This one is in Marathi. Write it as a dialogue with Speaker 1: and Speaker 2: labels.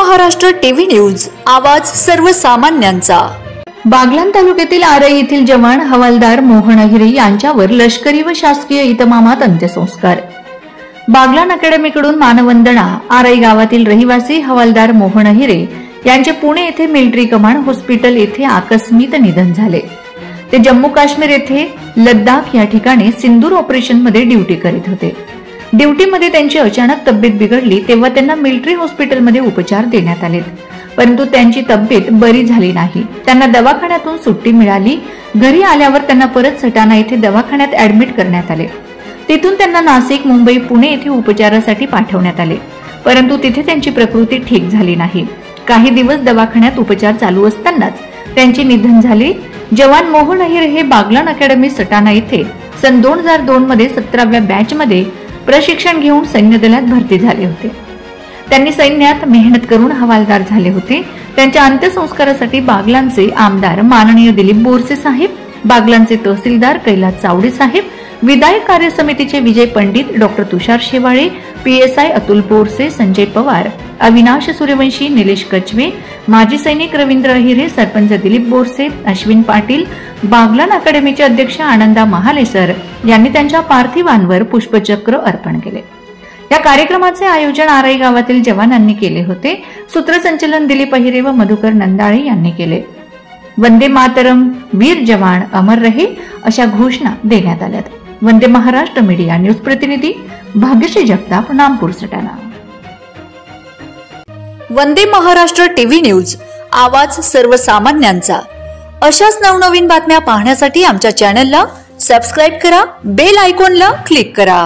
Speaker 1: महाराष्ट्र टीव्ही न्यूज, आवाज सर्वसामान्यांचा।
Speaker 2: बागलाण तालुक्यातील आरई येथील जवान हवालदार मोहन अहिरे यांच्यावर लष्करी व शासकीय इतमामात अंत्यसंस्कार। बागलाण अकॅडमीकडून मानवंदना। आरई गावातील रहिवासी हवालदार मोहन अहिरे यांचे पुणे येथे मिलिटरी कमांड हॉस्पिटल येथे आकस्मिक निधन झाले। ते जम्मू काश्मीर येथे लद्दाख या ठिकाणी सिंदूर ऑपरेशन मध्ये ड्युटी करीत होते। ड्युटीमध्ये त्यांची अचानक तब्येत बिघडली तेव्हा त्यांना मिलिटरी हॉस्पिटलमध्ये उपचार देण्यात आले, परंतु त्यांची तब्येत बरी झाली नाही। त्यांना दवाखान्यातून सुट्टी मिळाली। घरी आल्यावर त्यांना परत सटाणा येथे दवाखान्यात ऍडमिट करण्यात आले। तिथून त्यांना नाशिक, मुंबई, पुणे येथे उपचारासाठी पाठवण्यात आले, परंतु तिथे त्यांची प्रकृती ठीक झाली नाही। काही दिवस दवाखान्यात उपचार चालू असतानाच त्यांचे निधन झाले। जवान मोहन अहिरे हे बागलाण अकॅडमी सटाणा येथे सन 2002 मध्ये 17व्या बॅच मध्ये प्रशिक्षण घेऊन सैन्य दलात भरती झाले होते। त्यांनी सैन्यात मेहनत करून हवालदार झाले होते। त्यांच्या अंत्यसंस्कारासाठी बागलाणचे आमदार माननीय दिलीप बोरसे साहेब, बागलाणचे तहसीलदार कैलास चावडे साहेब, विधायक कार्य समितीचे विजय पंडित, डॉक्टर तुषार शेवाळे, पीएसआय अतुल बोरसे, संजय पवार, अविनाश सूर्यवंशी, निलेश कचवे, माजी सैनिक रवींद्र अहिरे, सरपंच दिलीप बोरसे, अश्विन पाटील, बागलाण अकॅडमीचे अध्यक्ष आनंदा महालेसर यांनी त्यांच्या पार्थिवांवर पुष्पचक्र अर्पण केले। या कार्यक्रमाचे आयोजन आरई गावातील जवानांनी केले होते। सूत्रसंचालन दिलीप अहिरे व मधुकर नंदाळे यांनी केले। वंदे मातरम, वीर जवान अमर रहे अशा घोषणा देण्यात आल्या। वंदे महाराष्ट्र मीडिया न्यूज प्रतिनिधी भाग्यश्री जगताप, नामपूर सटाणा।
Speaker 1: वंदे महाराष्ट्र टीव्ही न्यूज, आवाज सर्वसामान्यांचा। अशाच नवनवीन बातम्या पाहण्यासाठी आमच्या चॅनलला सबस्क्राइब करा, बेल आयकॉनला क्लिक करा।